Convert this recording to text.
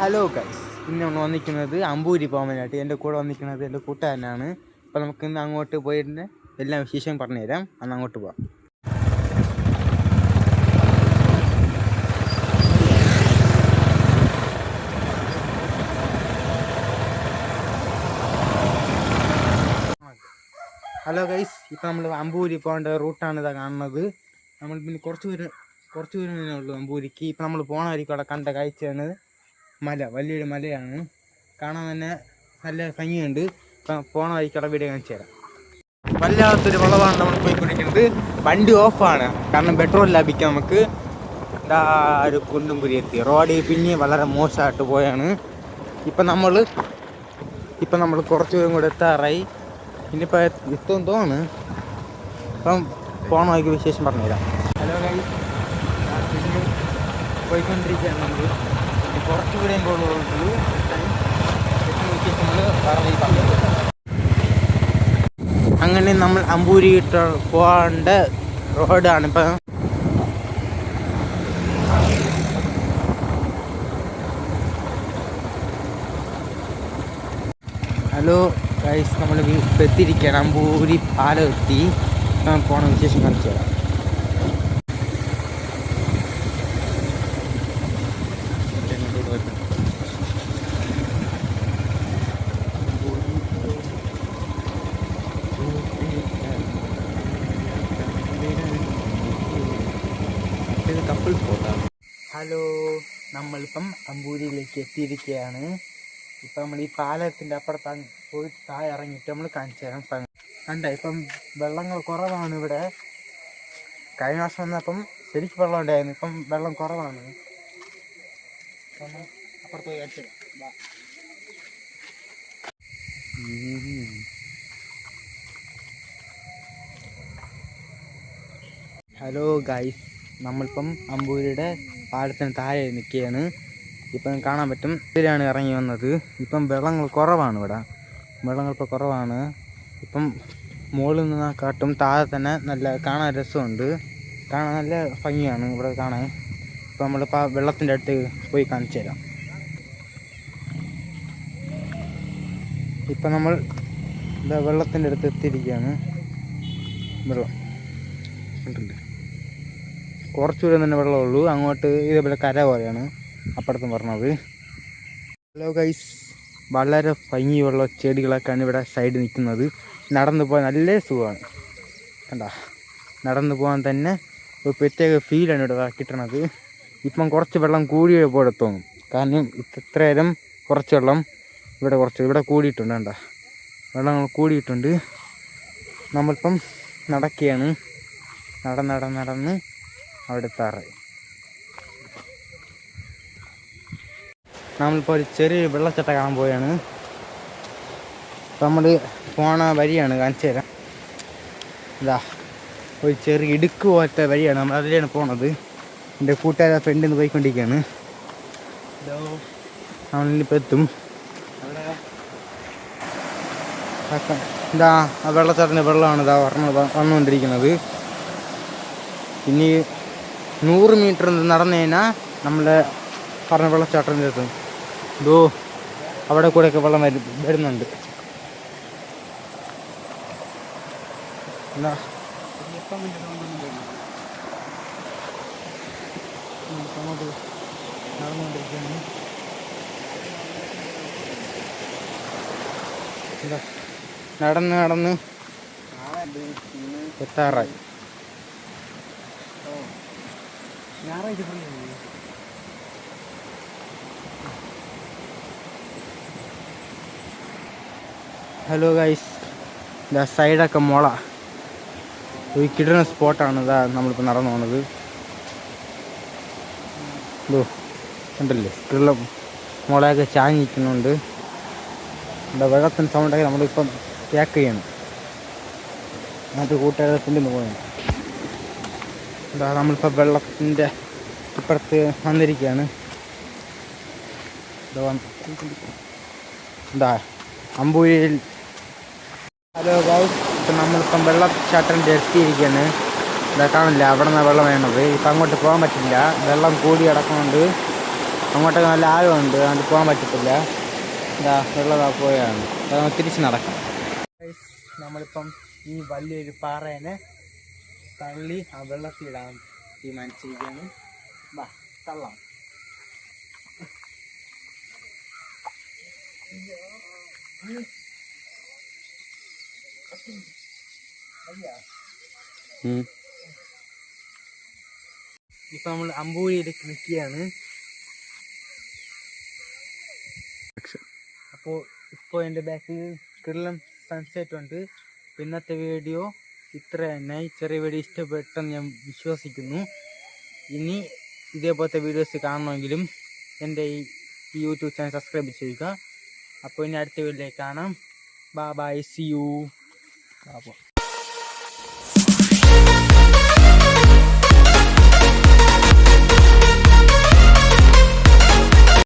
Hello guys, ഇന്ന് നമ്മൾ വന്നിരിക്കുന്നത് അമ്പൂരി പോകാനായിട്ട്. എൻ്റെ കൂടെ വന്നിരിക്കുന്നത് എൻ്റെ കൂട്ടുകാരനാണ്. അപ്പോൾ നമുക്ക് ഇന്ന് അങ്ങോട്ട് പോയിട്ട് എല്ലാ വിശേഷം പറഞ്ഞുതരാം. അന്ന് അങ്ങോട്ട് പോവാം. ഹലോ ഗൈസ്, ഇപ്പം നമ്മൾ അമ്പൂരി പോകേണ്ട റൂട്ടാണ് ഇതാ കാണുന്നത്. നമ്മൾ പിന്നെ കുറച്ച് ദൂരം തന്നെ ഉള്ളൂ അമ്പൂരിക്ക്. ഇപ്പം നമ്മൾ പോകണ വഴിക്ക് അവിടെ കണ്ട കാഴ്ചയാണ് മല, വലിയൊരു മലയാണ്. കാണാൻ തന്നെ നല്ല ഭംഗിയുണ്ട്. ഇപ്പം പോണ വഴിക്കട വീഡിയോ കാണിച്ചു തരാം. വല്ലാത്തൊരു വളവാണ് നമ്മൾ പോയിക്കൊണ്ടിരിക്കുന്നത്. വണ്ടി ഓഫാണ്, കാരണം പെട്രോൾ ലാഭിക്കാം നമുക്ക്. ഇതാ ഒരു കുണ്ടും കുരി എത്തി. റോഡ് പിന്നെ വളരെ മോശമായിട്ട് പോയാണ്. ഇപ്പം നമ്മൾ കുറച്ച് ദൂരം കൂടെ എത്താറായി. ഇനിയിപ്പോൾ എത്തുമെന്ന് തോന്നുന്നു. ഇപ്പം പോണ വഴിക്ക് വിശേഷം പറഞ്ഞുതരാം. ഹലോ ഗൈസ്, പിന്നെ പോയിക്കൊണ്ടിരിക്കുകയാണ് നമ്മൾ. കുറച്ച് ദൂരം പോകുന്നുള്ളൂ. അങ്ങനെ നമ്മൾ അമ്പൂരി പോകേണ്ട റോഡാണ് ഇപ്പം. ഹലോ ഗൈസ്, നമ്മൾ എത്തിയിരിക്കുകയാണ്. അമ്പൂരി പാലം എത്തി. പോണ വിശേഷം കാണിച്ചു തരാം. കപ്പിൾ സ്പോട്ടാണ്. ഹലോ, നമ്മളിപ്പം അമ്പൂരിയിലേക്ക് എത്തിയിരിക്കുകയാണ്. ഇപ്പം നമ്മൾ ഈ പാലത്തിൻ്റെ അപ്പുറത്താണ് പോയി താഴെ ഇറങ്ങിയിട്ട് നമ്മൾ കാണിച്ചു തരാം. കണ്ട, ഇപ്പം വെള്ളങ്ങൾ കുറവാണ് ഇവിടെ. കഴിഞ്ഞ വർഷം വന്നപ്പം ശരിക്കും വെള്ളം ഉണ്ടായിരുന്നു. ഇപ്പം വെള്ളം കുറവാണ്. അപ്പുറത്ത് പോയി കാണിച്ചു തരാം. ഹലോ ഗൈസ്, നമ്മളിപ്പം അമ്പൂരിയുടെ പാലത്തിന് താഴെ നിൽക്കുകയാണ്. ഇപ്പം കാണാൻ പറ്റും, ഇതിലാണ് ഇറങ്ങി വന്നത്. ഇപ്പം വെള്ളങ്ങൾ കുറവാണ് ഇവിടെ. വെള്ളങ്ങൾ ഇപ്പോൾ കുറവാണ്. ഇപ്പം മുകളിൽ നിന്നെക്കാട്ടും താഴെ തന്നെ നല്ല കാണാൻ രസമുണ്ട്. കാണാൻ നല്ല ഭംഗിയാണ് ഇവിടെ കാണാൻ. ഇപ്പം നമ്മളിപ്പോൾ വെള്ളത്തിൻ്റെ അടുത്ത് പോയി കാണിച്ചു തരാം. ഇപ്പം നമ്മൾ എന്താ വെള്ളത്തിൻ്റെ അടുത്ത് എത്തിയിരിക്കുകയാണ്. വെള്ളം കണ്ടിട്ടുണ്ട്. കുറച്ച് ദൂരം തന്നെ വെള്ളമുള്ളൂ. അങ്ങോട്ട് ഇതേപോലെ കര പോലെയാണ് അപ്പുറത്തും പറഞ്ഞത്. ഹലോ ഗൈസ്, വളരെ ഭംഗിയുള്ള ചെടികളൊക്കെയാണ് ഇവിടെ സൈഡ് നിൽക്കുന്നത്. നടന്നു പോകാൻ നല്ല സുഖമാണ്. കണ്ട, നടന്നു പോകാൻ തന്നെ ഒരു പ്രത്യേക ഫീലാണ് ഇവിടെ കിട്ടണത്. ഇപ്പം കുറച്ച് വെള്ളം കൂടിയ പോലെ തോന്നും, കാരണം ഇത്ര നേരം കുറച്ച് വെള്ളം ഇവിടെ കൂടിയിട്ടുണ്ട്. കണ്ട, വെള്ളം കൂടിയിട്ടുണ്ട്. നമ്മളിപ്പം നടക്കുകയാണ്. നടന്ന് അവിടെ എത്താറായി. നമ്മളിപ്പോൾ ഒരു ചെറിയ വെള്ളച്ചാട്ടം കാണാൻ പോവുകയാണ്. ഇപ്പം നമ്മൾ പോണ വഴിയാണ് കാണിച്ചു തരാം. ഇതാ ഒരു ചെറിയ ഇടുക്ക് പോലത്തെ വഴിയാണ്, നമ്മൾ അതിലാണ് പോണത്. എൻ്റെ കൂട്ടുകാരെ ഫ്രണ്ടിൽ നിന്ന് പോയിക്കൊണ്ടിരിക്കുകയാണ്. നമ്മളിപ്പോൾ എത്തും. ഇതാ ആ വെള്ളച്ചാട്ടത്തിൻ്റെ വെള്ളമാണ് ഇതാ വന്നുകൊണ്ടിരിക്കുന്നത്. ഇനി 100 മീറ്റർ നടന്നു കഴിഞ്ഞാൽ നമ്മളെ പറഞ്ഞ വെള്ളച്ചാട്ടത്തിൻ്റെ എത്തും. ഇതോ അവിടെ കൂടെയൊക്കെ വെള്ളം വരുന്നുണ്ട്. എന്താ നടന്നുകൊണ്ടിരിക്കുകയാണ്. നടന്ന് എത്താറായി. ഹലോ ഗൈസ്, ഇതാ സൈഡൊക്കെ മുള ഒരു കിടന്ന സ്പോട്ടാണ്. ഇതാ നമ്മളിപ്പോൾ നടന്നു പോകുന്നത്. ഇതോ ഉണ്ടല്ലേ, കിള്ള മുളയൊക്കെ ചാഞ്ഞിരിക്കുന്നുണ്ട്. ഇവിടെ വെള്ളത്തിൻ്റെ സൗണ്ടൊക്കെ നമ്മളിപ്പം പാക്ക് ചെയ്യണം. അത് കൂട്ടുകാരത്തിൻ്റെ നിന്ന് പോകണം. ഇതാ നമ്മളിപ്പോൾ വെള്ളത്തിൻ്റെ ഇപ്പുറത്ത് വന്നിരിക്കുകയാണ്. ഇതാ അമ്പൂരിയിൽ. ഹലോ ഗൈസ്, ഇപ്പം നമ്മളിപ്പം വെള്ളച്ചാട്ടത്തിൻ്റെ എത്തിയിരിക്കുകയാണ്. ഇതാ കാണില്ല, അവിടെ നിന്നാണ് വെള്ളം വേണത്. ഇപ്പം അങ്ങോട്ട് പോകാൻ പറ്റില്ല, വെള്ളം കൂടി കിടക്കുന്നുണ്ട്. അങ്ങോട്ടൊക്കെ നല്ല ആഴമുണ്ട്, അതുകൊണ്ട് പോകാൻ പറ്റത്തില്ല. ഇതാ വെള്ളതാ പോയാണ്, അത് തിരിച്ച് നടക്കാം. നമ്മളിപ്പം ഈ വലിയൊരു പാറേനെ തള്ളി ആ വെള്ളത്തിലിടാൻ തീരുമാനിച്ചിരിക്കുകയാണ്. വാ തള്ളാം. ഇപ്പൊ നമ്മൾ അമ്പൂരിയിലേക്ക് നിൽക്കുകയാണ്. അപ്പോൾ ഇപ്പോൾ എൻ്റെ ബാക്കിൽ കിർലം സൺസെറ്റ് ഉണ്ട്. ഇന്നത്തെ വീഡിയോ ഇത്ര തന്നെ. ചെറിയ വീഡിയോ ഇഷ്ടപ്പെട്ടെന്ന് ഞാൻ വിശ്വസിക്കുന്നു. ഇനി ഇതേപോലത്തെ വീഡിയോസ് കാണണമെങ്കിലും എൻ്റെ ഈ യൂട്യൂബ് ചാനൽ സബ്സ്ക്രൈബ് ചെയ്യുക. അപ്പോൾ ഇനി അടുത്ത വീഡിയോയിലേക്ക് കാണാം. Bye bye, see you. അപ്പോൾ